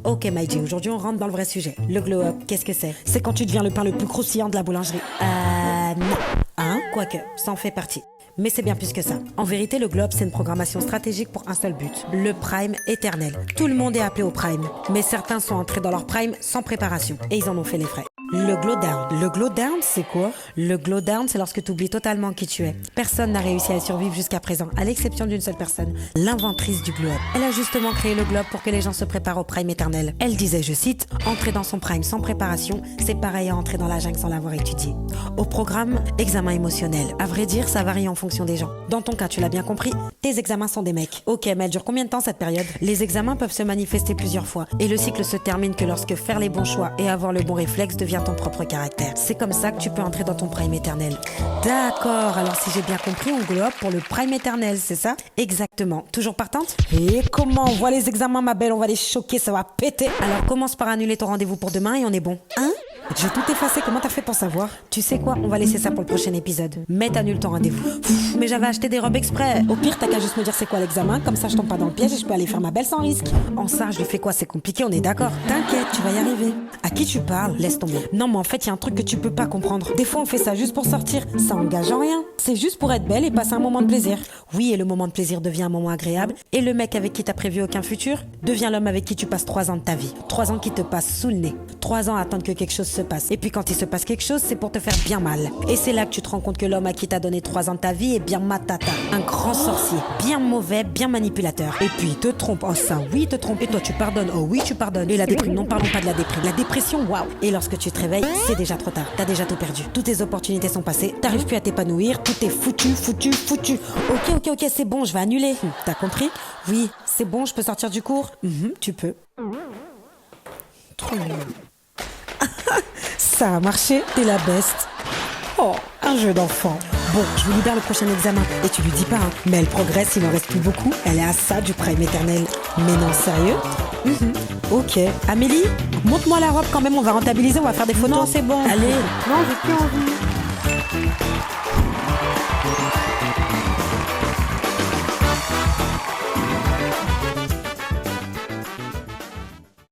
Ok Maïji, aujourd'hui on rentre dans le vrai sujet. Le glow-up, qu'est-ce que c'est? C'est quand tu deviens le pain le plus croustillant de la boulangerie. Non. Hein? Quoique, ça en fait partie. Mais c'est bien plus que ça. En vérité, le globe, c'est une programmation stratégique pour un seul but, le prime éternel. Tout le monde est appelé au prime, mais certains sont entrés dans leur prime sans préparation, et ils en ont fait les frais. Le glow down. Le glow down, c'est quoi? Le glow down, c'est lorsque tu oublies totalement qui tu es. Personne n'a réussi à survivre jusqu'à présent, à l'exception d'une seule personne, l'inventrice du glow up. Elle a justement créé le globe pour que les gens se préparent au prime éternel. Elle disait, je cite, entrer dans son prime sans préparation, c'est pareil à entrer dans la jungle sans l'avoir étudié. Au programme, examen émotionnel. À vrai dire, ça varie en fonction des gens. Dans ton cas, tu l'as bien compris, tes examens sont des mecs. Ok, mais elle dure combien de temps cette période? Les examens peuvent se manifester plusieurs fois, et le cycle se termine que lorsque faire les bons choix et avoir le bon réflexe devient ton propre caractère. C'est comme ça que tu peux entrer dans ton prime éternel. D'accord, alors si j'ai bien compris, on glow up pour le prime éternel, c'est ça? Exactement. Toujours partante? Et comment? On voit les examens, ma belle, on va les choquer, ça va péter. Alors commence par annuler ton rendez-vous pour demain et on est bon. Hein? J'ai tout effacé, comment t'as fait pour savoir? Tu sais quoi, on va laisser ça pour le prochain épisode. Mais t'annules ton rendez-vous. Mais j'avais acheté des robes exprès. Au pire, t'as qu'à juste me dire c'est quoi l'examen, comme ça je tombe pas dans le piège et je peux aller faire ma belle sans risque. En ça, je lui fais quoi? C'est compliqué, on est d'accord. T'inquiète, tu vas y arriver. À qui tu parles? Laisse tomber. Non, mais en fait, il y a un truc que tu peux pas comprendre. Des fois, on fait ça juste pour sortir. Ça engage en rien. C'est juste pour être belle et passer un moment de plaisir. Oui, et le moment de plaisir devient un moment agréable. Et le mec avec qui t'as prévu aucun futur devient l'homme avec qui tu passes 3 ans de ta vie. 3 ans qui te passent sous le nez. 3 ans à attendre que quelque chose se passe. Et puis quand il se passe quelque chose, c'est pour te faire bien mal. Et c'est là que tu te rends compte que l'homme à qui t'as donné 3 ans de ta vie est bien matata. Un grand sorcier. Bien mauvais, bien manipulateur. Et puis il te trompe. Oh ça, oui, il te trompe. Et toi, tu pardonnes. Oh oui, tu pardonnes. Et la déprime, non, parlons pas de la déprime. La dépression, waouh. Et lorsque tu te réveilles, c'est déjà trop tard. T'as déjà tout perdu. Toutes tes opportunités sont passées. T'arrives plus à t'épanouir. Tout est foutu, foutu, foutu. Ok, c'est bon, je vais annuler. T'as compris? Oui, c'est bon, je peux sortir du cours? Tu peux. Trop mignon. Ça a marché, t'es la best. Oh, un jeu d'enfant. Bon, je vous libère le prochain examen. Et tu lui dis pas, hein. Mais elle progresse, il en reste plus beaucoup. Elle est à ça du prime éternel. Mais non, sérieux? Ok. Amélie, montre-moi la robe quand même, on va rentabiliser, on va faire des photos. Non, c'est bon. Allez. Non, j'ai plus envie.